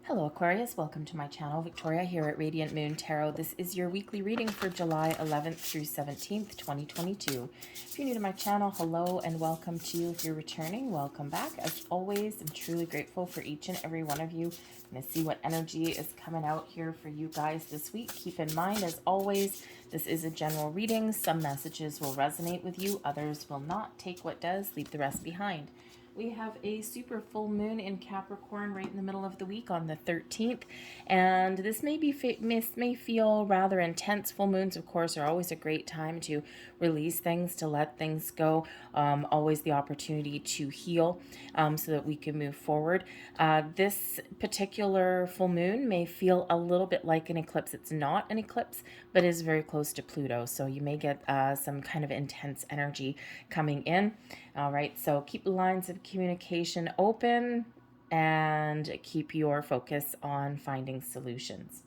Hello Aquarius, welcome to my channel. Victoria here at Radiant Moon Tarot. This is your weekly reading for July 11th through 17th, 2022. If you're new to my channel, hello and welcome to you. If you're returning, welcome back. As always, I'm truly grateful for each and every one of you. I'm going to see what energy is coming out here for you guys this week. Keep in mind, as always, this is a general reading. Some messages will resonate with you, others will not. Take what does, leave the rest behind. We have a super full moon in Capricorn right in the middle of the week on the 13th, and this may feel rather intense. Full moons, of course, are always a great time to release things, to let things go. Always the opportunity to heal, so that we can move forward. This particular full moon may feel a little bit like an eclipse. It's not an eclipse, but is very close to Pluto, so you may get some kind of intense energy coming in. All right, so keep the lines of communication open and keep your focus on finding solutions.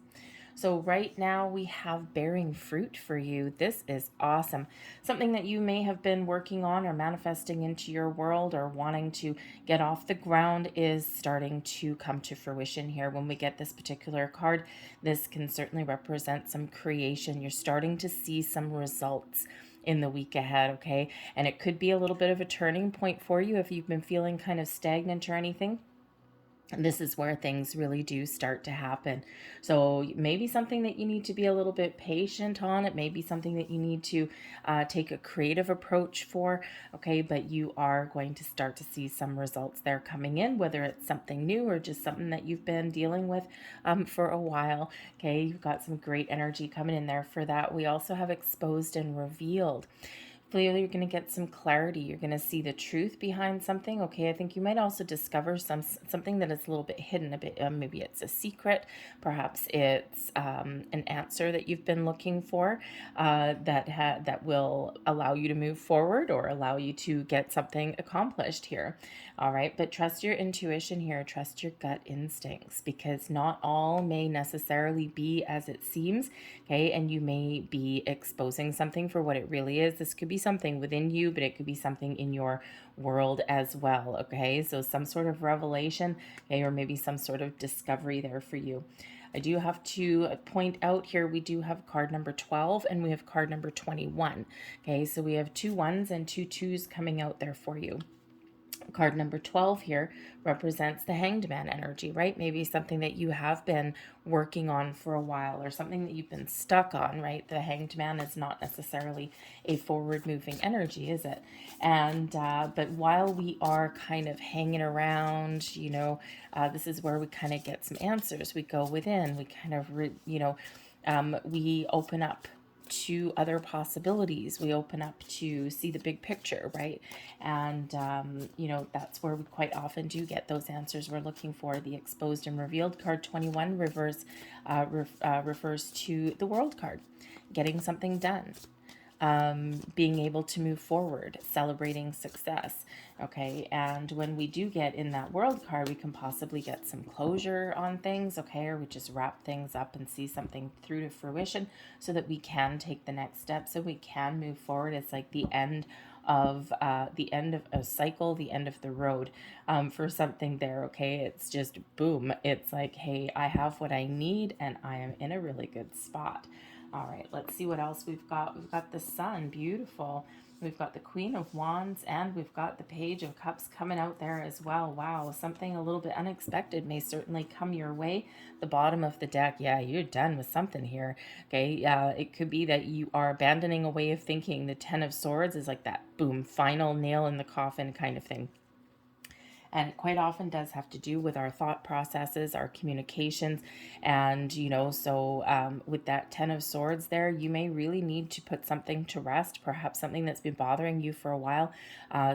So right now we have bearing fruit for you. This is awesome. Something that you may have been working on or manifesting into your world or wanting to get off the ground is starting to come to fruition here. When we get this particular card, this can certainly represent some creation. You're starting to see some results in the week ahead, okay? And it could be a little bit of a turning point for you if you've been feeling kind of stagnant or anything. This is where things really do start to happen. So maybe something that you need to be a little bit patient on. It may be something that you need to take a creative approach for, okay? But you are going to start to see some results there coming in, whether it's something new or just something that you've been dealing with for a while, okay? You've got some great energy coming in there for that. We also have exposed and revealed. Clearly, you're going to get some clarity. You're going to see the truth behind something. Okay, I think you might also discover something that is a little bit hidden. A bit, maybe it's a secret. Perhaps it's an answer that you've been looking for that will allow you to move forward or allow you to get something accomplished here. All right, but trust your intuition here. Trust your gut instincts, because not all may necessarily be as it seems. Okay, and you may be exposing something for what it really is. This could be something within you, but it could be something in your world as well. Okay, so some sort of revelation, okay, or maybe some sort of discovery there for you. I do have to point out here, we do have card number 12 and we have card number 21. Okay, so we have 2 1s and 2 2s coming out there for you. Card number 12 here represents the Hanged Man energy, right? Maybe something that you have been working on for a while or something that you've been stuck on, right? The Hanged Man is not necessarily a forward-moving energy, is it? And but while we are kind of hanging around, this is where we kind of get some answers. We go within, we kind of, we open up to other possibilities. We open up to see the big picture, right? And, that's where we quite often do get those answers we're looking for. The exposed and revealed card 21 refers to the World card, getting something done. Being able to move forward, celebrating success, okay? And when we do get in that World card, we can possibly get some closure on things, okay? Or we just wrap things up and see something through to fruition so that we can take the next step, so we can move forward. It's like the end of a cycle, the end of the road for something there, okay? It's just boom. It's like, hey, I have what I need and I am in a really good spot. All right, let's see what else we've got. We've got the Sun, beautiful. We've got the Queen of Wands, and we've got the Page of Cups coming out there as well. Wow, something a little bit unexpected may certainly come your way. The bottom of the deck, yeah, you're done with something here. Okay, it could be that you are abandoning a way of thinking. The Ten of Swords is like that, boom, final nail in the coffin kind of thing. And it quite often does have to do with our thought processes, our communications. And, with that Ten of Swords there, you may really need to put something to rest, perhaps something that's been bothering you for a while,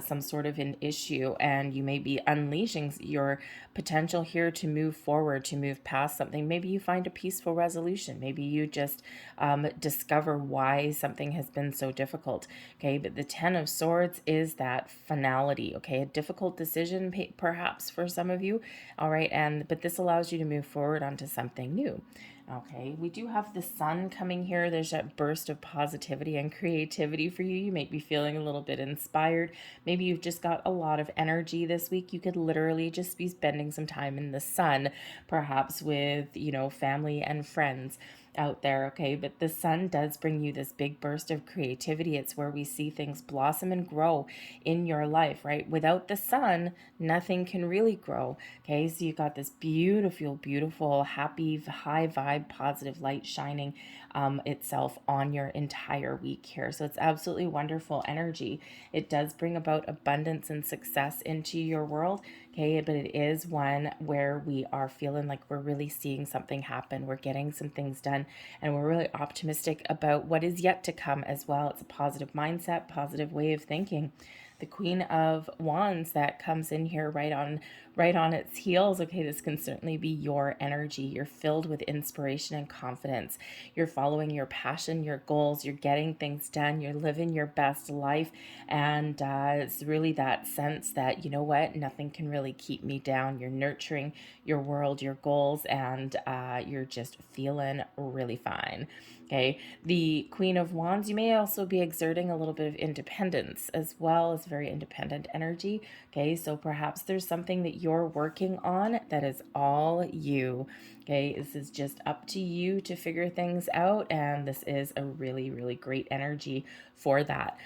some sort of an issue, and you may be unleashing your potential here to move forward, to move past something. Maybe you find a peaceful resolution. Maybe you just discover why something has been so difficult. Okay, but the Ten of Swords is that finality, okay, a difficult decision perhaps for some of you. All right, but this allows you to move forward onto something new. Okay, we do have the sun coming here. There's that burst of positivity and creativity for you. You may be feeling a little bit inspired. Maybe you've just got a lot of energy this week. You could literally just be spending some time in the sun, perhaps with, family and friends out there. Okay, but the sun does bring you this big burst of creativity. It's where we see things blossom and grow in your life, right? Without the sun, nothing can really grow. Okay, so you got this beautiful, beautiful, happy, high vibe, positive light shining itself on your entire week here. So it's absolutely wonderful energy. It does bring about abundance and success into your world. Okay, but it is one where we are feeling like we're really seeing something happen. We're getting some things done, and we're really optimistic about what is yet to come as well. It's a positive mindset, positive way of thinking. The Queen of Wands that comes in here right on its heels. Okay, this can certainly be your energy. You're filled with inspiration and confidence. You're following your passion, your goals. You're getting things done. You're living your best life, and it's really that sense that, you know what, nothing can really keep me down. You're nurturing your world, your goals, and you're just feeling really fine. Okay, the Queen of Wands, you may also be exerting a little bit of independence as well as very independent energy. Okay, so perhaps there's something that you're working on that is all you. Okay, this is just up to you to figure things out, and this is a really, really great energy for that.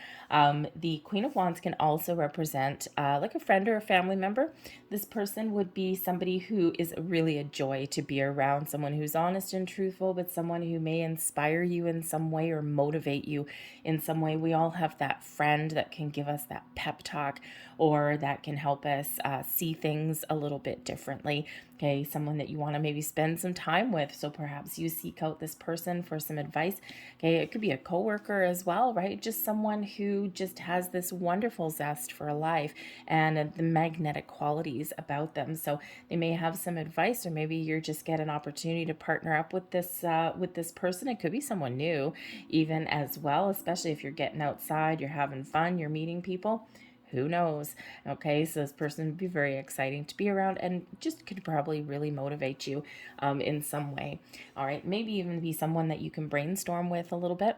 The Queen of Wands can also represent like a friend or a family member. This person would be somebody who is really a joy to be around, someone who's honest and truthful, but someone who may inspire you in some way or motivate you in some way. We all have that friend that can give us that pep talk, or that can help us see things a little bit differently. Okay, someone that you want to maybe spend some time with. So perhaps you seek out this person for some advice. Okay, it could be a coworker as well, right? Just someone who just has this wonderful zest for life and the magnetic qualities about them. So they may have some advice, or maybe you're just get an opportunity to partner up with this person. It could be someone new, even as well, especially if you're getting outside, you're having fun, you're meeting people. Who knows? Okay, so this person would be very exciting to be around and just could probably really motivate you in some way. All right, maybe even be someone that you can brainstorm with a little bit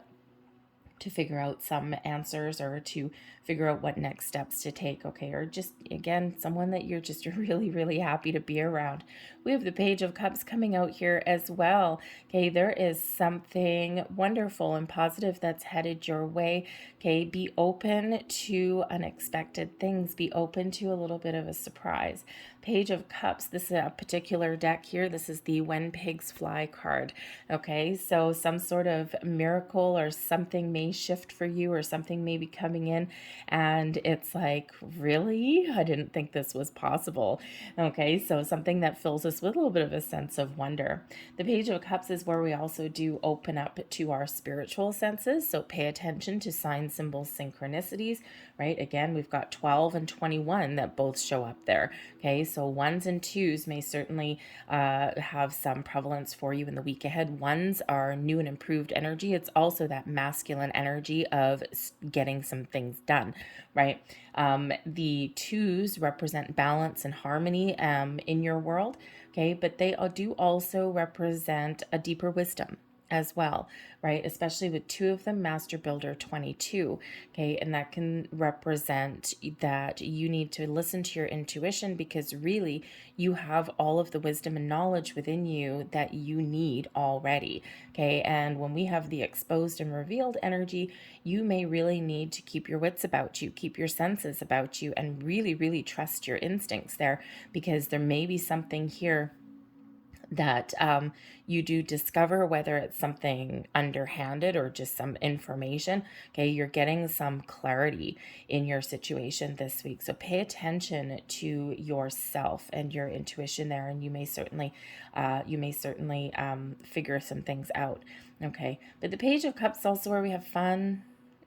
to figure out some answers, or to figure out what next steps to take. Okay, or just again someone that you're just really, really happy to be around. We have the Page of Cups coming out here as well. Okay, there is something wonderful and positive that's headed your way. Okay, be open to unexpected things. Be open to a little bit of a surprise. Page of Cups, this is a particular deck here. This is the When Pigs Fly card. Okay, so some sort of miracle or something may shift for you, or something may be coming in, and it's like, really? I didn't think this was possible. Okay, so something that fills us with a little bit of a sense of wonder. The Page of Cups is where we also do open up to our spiritual senses, so pay attention to signs, symbols, synchronicities, right? Again, we've got 12 and 21 that both show up there. Okay, so ones and twos may certainly have some prevalence for you in the week ahead. Ones are new and improved energy. It's also that masculine energy of getting some things done, right? The twos represent balance and harmony in your world, okay? But they do also represent a deeper wisdom as well, right? Especially with two of them, Master Builder 22, okay? And that can represent that you need to listen to your intuition, because really you have all of the wisdom and knowledge within you that you need already, okay? And when we have the exposed and revealed energy, you may really need to keep your wits about you, keep your senses about you, and really, really trust your instincts there, because there may be something here that you do discover, whether it's something underhanded or just some information. Okay, you're getting some clarity in your situation this week. So pay attention to yourself and your intuition there, and you may certainly figure some things out. Okay, but the Page of Cups is also where we have fun,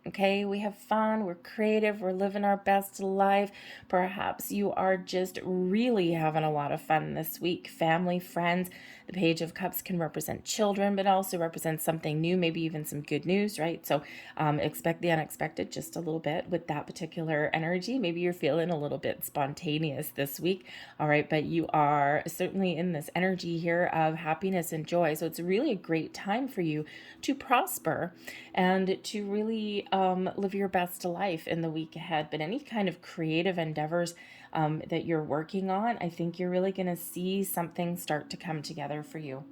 Okay, we have fun, we're creative, we're living our best life. Perhaps you are just really having a lot of fun this week. Family, friends. The Page of Cups can represent children, but also represents something new, maybe even some good news, right? So expect the unexpected just a little bit with that particular energy. Maybe you're feeling a little bit spontaneous this week, all right? But you are certainly in this energy here of happiness and joy. So it's really a great time for you to prosper and to really live your best life in the week ahead. But any kind of creative endeavors that you're working on, I think you're really going to see something start to come together for you.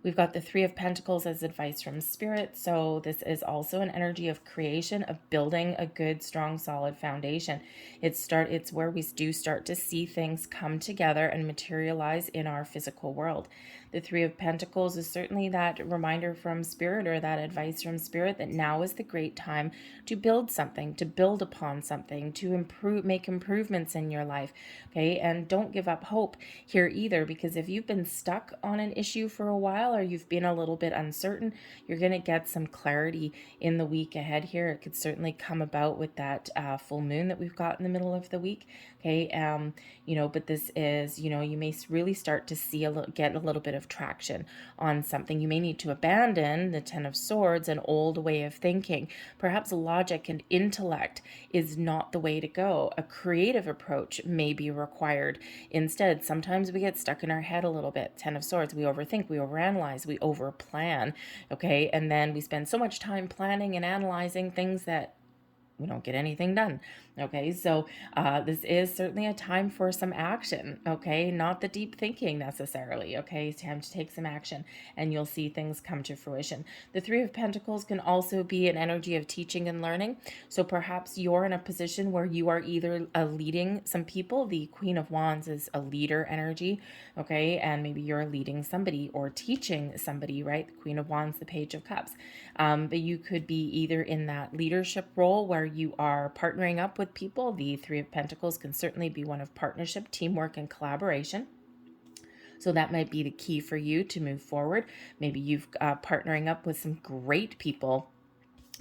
We've got the Three of Pentacles as advice from Spirit. So this is also an energy of creation, of building a good, strong, solid foundation. It's where we do start to see things come together and materialize in our physical world. The Three of Pentacles is certainly that reminder from Spirit, or that advice from Spirit, that now is the great time to build something, to build upon something, to make improvements in your life. Okay, and don't give up hope here either, because if you've been stuck on an issue for a while, or you've been a little bit uncertain, you're going to get some clarity in the week ahead here. It could certainly come about with that full moon that we've got in the middle of the week. Okay, but this is, you may really start to see get a little bit of traction on something. You may need to abandon the Ten of Swords, an old way of thinking. Perhaps logic and intellect is not the way to go. A creative approach may be required instead. Sometimes we get stuck in our head a little bit. Ten of Swords, we overthink, we overanalyze, we overplan, okay? And then we spend so much time planning and analyzing things that we don't get anything done. Okay, so this is certainly a time for some action. Okay, not the deep thinking necessarily. Okay, it's time to take some action, and you'll see things come to fruition. The Three of Pentacles can also be an energy of teaching and learning. So perhaps you're in a position where you are either leading some people. The Queen of Wands is a leader energy. Okay, and maybe you're leading somebody or teaching somebody, right? The Queen of Wands, the Page of Cups. But you could be either in that leadership role where you are partnering up with people. The Three of Pentacles can certainly be one of partnership, teamwork, and collaboration. So that might be the key for you to move forward. Maybe you've partnering up with some great people.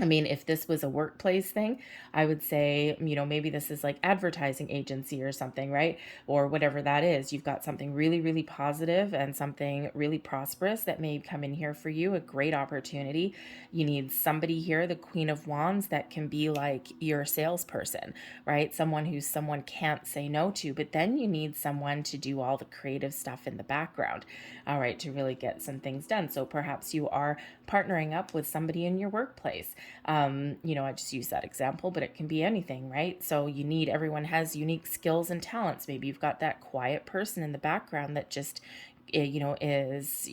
I mean, if this was a workplace thing, I would say, maybe this is like advertising agency or something, right? Or whatever that is. You've got something really, really positive and something really prosperous that may come in here for you, a great opportunity. You need somebody here, the Queen of Wands, that can be like your salesperson, right? Someone can't say no to, but then you need someone to do all the creative stuff in the background, all right, to really get some things done. So perhaps you are partnering up with somebody in your workplace. I just use that example, but it can be anything, right? So everyone has unique skills and talents. Maybe you've got that quiet person in the background that just, is,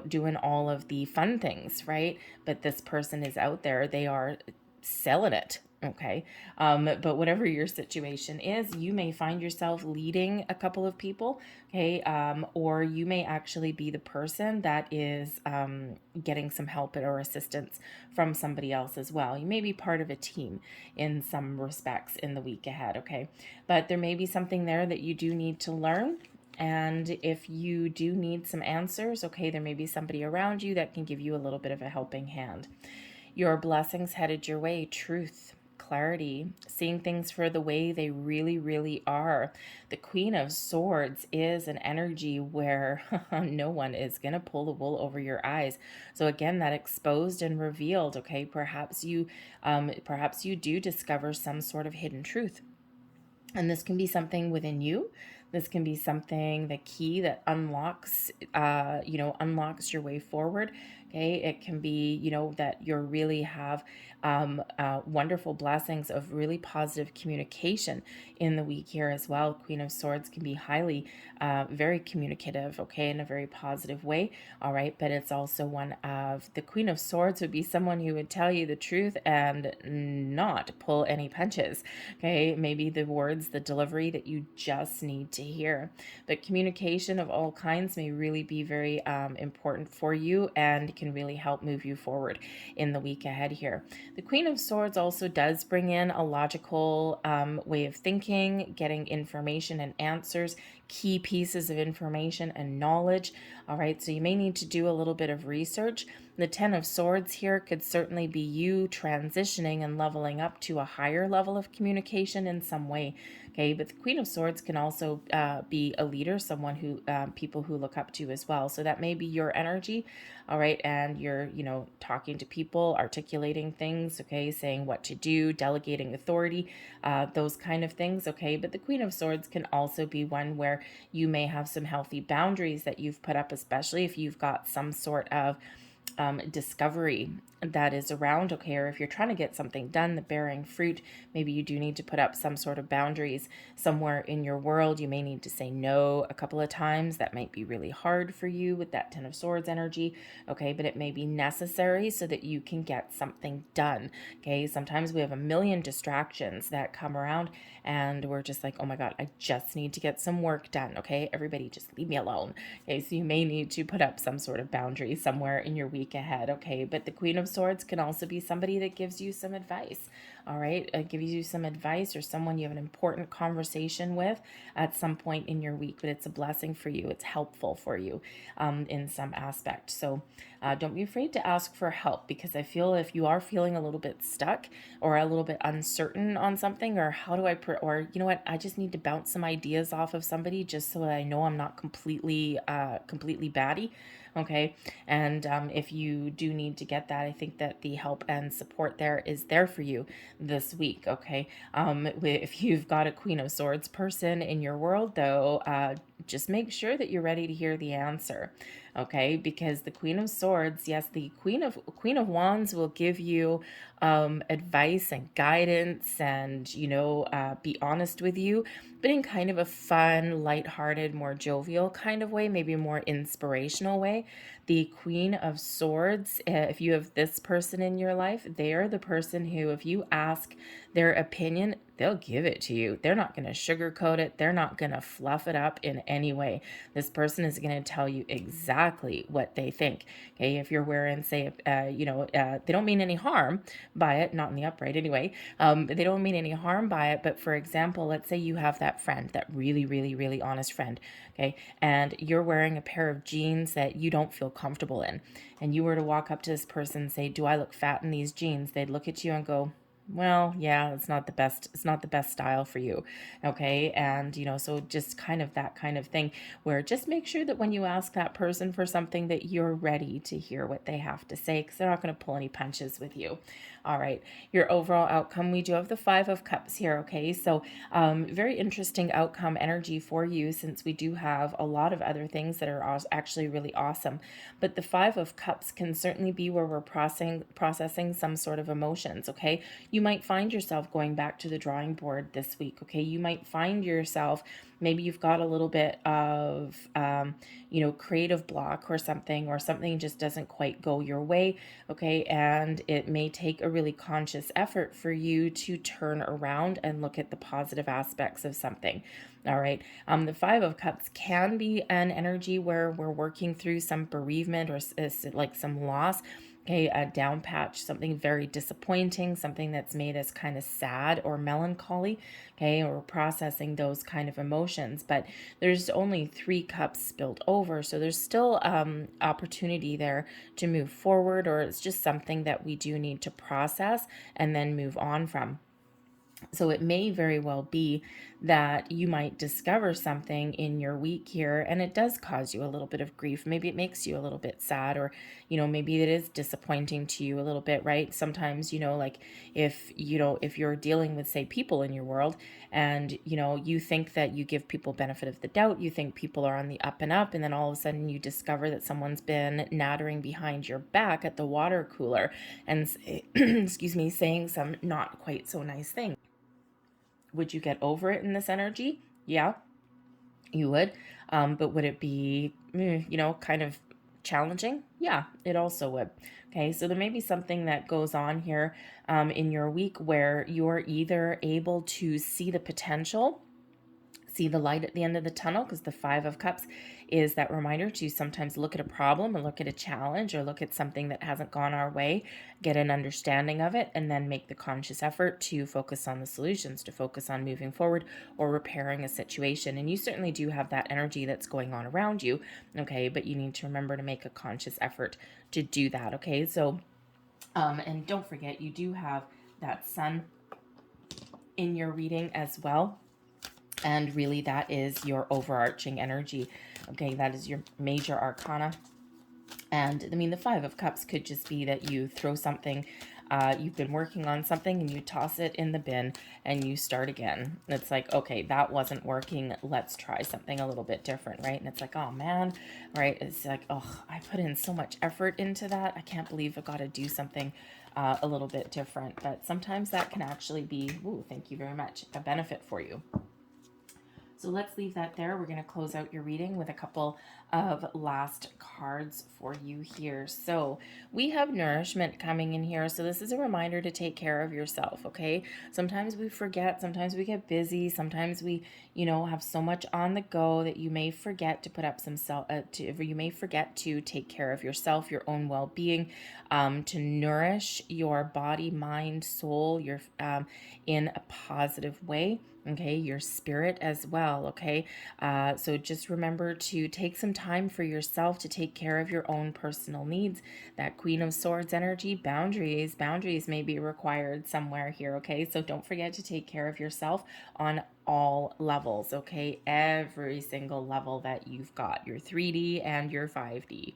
doing all of the fun things, right? But this person is out there, they are selling it. Okay. But whatever your situation is, you may find yourself leading a couple of people. Okay. Or you may actually be the person that is getting some help or assistance from somebody else as well. You may be part of a team in some respects in the week ahead. Okay. But there may be something there that you do need to learn. And if you do need some answers, okay, there may be somebody around you that can give you a little bit of a helping hand. Your blessings headed your way: truth, clarity, seeing things for the way they really, really are. The Queen of Swords is an energy where no one is going to pull the wool over your eyes. So again, that exposed and revealed, okay, perhaps you do discover some sort of hidden truth. And this can be something within you. This can be something, the key that unlocks your way forward. Okay, it can be, that you really have wonderful blessings of really positive communication in the week here as well. Queen of Swords can be highly, very communicative, okay, in a very positive way. All right, but it's also one of the Queen of Swords would be someone who would tell you the truth and not pull any punches. Okay, maybe the words, the delivery that you just need to hear. But communication of all kinds may really be very important for you and can really help move you forward in the week ahead here. The Queen of Swords also does bring in a logical way of thinking, getting information and answers, key pieces of information and knowledge. All right, so you may need to do a little bit of research. The Ten of Swords here could certainly be you transitioning and leveling up to a higher level of communication in some way. Okay, but the Queen of Swords can also be a leader, someone who people who look up to as well. So that may be your energy, all right, and you're, talking to people, articulating things, okay, saying what to do, delegating authority, those kind of things, okay. But the Queen of Swords can also be one where you may have some healthy boundaries that you've put up, especially if you've got some sort of discovery that is around, okay, or if you're trying to get something done, the bearing fruit, maybe you do need to put up some sort of boundaries somewhere in your world. You may need to say no a couple of times. That might be really hard for you with that Ten of Swords energy, okay, but it may be necessary so that you can get something done, okay. Sometimes we have a million distractions that come around and we're just like, oh my God, I just need to get some work done, okay, everybody just leave me alone, okay. So you may need to put up some sort of boundary somewhere in your week ahead, okay. But the Queen of Swords can also be somebody that gives you some advice, all right, gives you some advice, or someone you have an important conversation with at some point in your week, but it's a blessing for you, it's helpful for you in some aspect. So don't be afraid to ask for help, because I feel if you are feeling a little bit stuck or a little bit uncertain on something, or how do I or you know what, I just need to bounce some ideas off of somebody just so that I know I'm not completely batty, okay. And if you do need to get that, I think that the help and support there is there for you this week, okay. If you've got a Queen of Swords person in your world, though, just make sure that you're ready to hear the answer, okay, because the Queen of Swords, yes, the Queen of Wands will give you advice and guidance and, be honest with you, but in kind of a fun, lighthearted, more jovial kind of way, maybe a more inspirational way. The Queen of Swords, if you have this person in your life, they are the person who, if you ask their opinion, they'll give it to you. They're not going to sugarcoat it. They're not going to fluff it up in any way. This person is going to tell you exactly what they think. Okay, if you're wearing, say, they don't mean any harm by it, not in the upright anyway. They don't mean any harm by it. But for example, let's say you have that friend, that really, really, really honest friend, okay, and you're wearing a pair of jeans that you don't feel comfortable in, and you were to walk up to this person and say, "Do I look fat in these jeans?" They'd look at you and go, well, yeah, it's not the best style for you, okay. And so just kind of that kind of thing, where just make sure that when you ask that person for something, that you're ready to hear what they have to say, because they're not going to pull any punches with you. All right, your overall outcome, we do have the Five of Cups here, okay. So very interesting outcome energy for you, since we do have a lot of other things that are actually really awesome. But the Five of Cups can certainly be where we're processing some sort of emotions, okay. You might find yourself going back to the drawing board this week, okay. You might find yourself, maybe you've got a little bit of creative block or something just doesn't quite go your way, okay. And it may take a really conscious effort for you to turn around and look at the positive aspects of something. All right. The Five of Cups can be an energy where we're working through some bereavement or like some loss. Okay, a down patch, something very disappointing, something that's made us kind of sad or melancholy, okay, or processing those kind of emotions. But there's only 3 cups spilled over, so there's still opportunity there to move forward, or it's just something that we do need to process and then move on from. So it may very well be that you might discover something in your week here, and it does cause you a little bit of grief. Maybe it makes you a little bit sad, or, maybe it is disappointing to you a little bit, right? Sometimes, like if you're dealing with, say, people in your world, and, you think that you give people benefit of the doubt, you think people are on the up and up, and then all of a sudden you discover that someone's been nattering behind your back at the water cooler and, excuse me, saying some not quite so nice things. Would you get over it in this energy? Yeah, you would. But would it be, kind of challenging? Yeah, it also would. Okay, so there may be something that goes on here in your week where you're either able to see the potential, see the light at the end of the tunnel, because the Five of Cups is that reminder to sometimes look at a problem or look at a challenge or look at something that hasn't gone our way, get an understanding of it, and then make the conscious effort to focus on the solutions, to focus on moving forward or repairing a situation. And you certainly do have that energy that's going on around you, okay, but you need to remember to make a conscious effort to do that, okay? So and don't forget, you do have that Sun in your reading as well. And really, that is your overarching energy. Okay, that is your major arcana. And I mean, the Five of Cups could just be that you throw something, you've been working on something and you toss it in the bin and you start again. It's like, okay, that wasn't working. Let's try something a little bit different, right? And it's like, oh man, right? It's like, oh, I put in so much effort into that. I can't believe I got to do something a little bit different. But sometimes that can actually be, ooh, thank you very much, a benefit for you. So let's leave that there. We're going to close out your reading with a couple of last cards for you here. So we have nourishment coming in here. So this is a reminder to take care of yourself, okay? Sometimes we forget, sometimes we get busy, sometimes we, have so much on the go that you may forget to put up some you may forget to take care of yourself, your own well-being, to nourish your body, mind, soul, in a positive way. Okay, your spirit as well. Okay, so just remember to take some time for yourself to take care of your own personal needs. That Queen of Swords energy, boundaries may be required somewhere here. Okay, so don't forget to take care of yourself on all levels. Okay, every single level that you've got, your 3D and your 5D.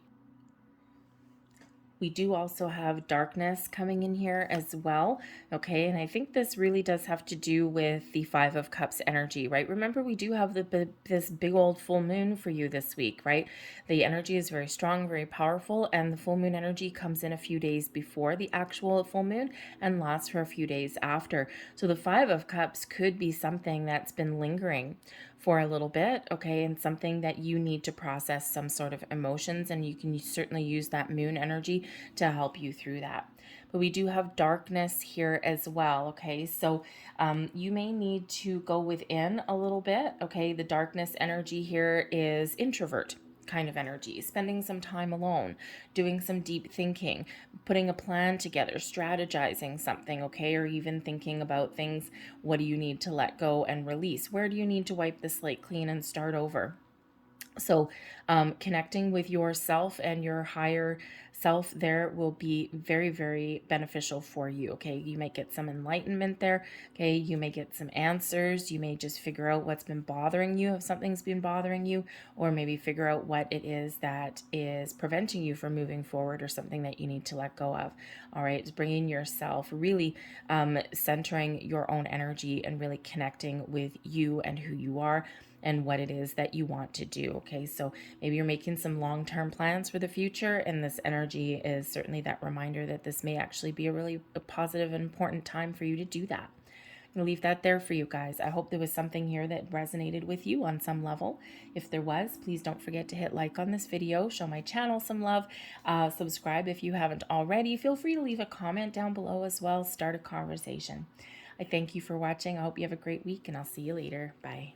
We do also have darkness coming in here as well, okay? And I think this really does have to do with the Five of Cups energy, right? Remember, we do have this big old full moon for you this week, right? The energy is very strong, very powerful, and the full moon energy comes in a few days before the actual full moon and lasts for a few days after. So the Five of Cups could be something that's been lingering for a little bit, okay, and something that you need to process some sort of emotions, and you can certainly use that moon energy to help you through that. But we do have darkness here as well, okay, so you may need to go within a little bit, okay. The darkness energy here is introvert kind of energy, spending some time alone, doing some deep thinking, putting a plan together, strategizing something, okay, or even thinking about things. What do you need to let go and release? Where do you need to wipe the slate clean and start over? So connecting with yourself and your higher self there will be very, very beneficial for you, okay? You may get some enlightenment there, okay? You may get some answers. You may just figure out what's been bothering you, if something's been bothering you, or maybe figure out what it is that is preventing you from moving forward, or something that you need to let go of, all right? It's bringing yourself, really centering your own energy and really connecting with you and who you are and what it is that you want to do, okay? So maybe you're making some long-term plans for the future, and this energy is certainly that reminder that this may actually be a really positive and important time for you to do that. I'm going to leave that there for you guys. I hope there was something here that resonated with you on some level. If there was, please don't forget to hit like on this video, show my channel some love, subscribe if you haven't already. Feel free to leave a comment down below as well, start a conversation. I thank you for watching. I hope you have a great week, and I'll see you later. Bye.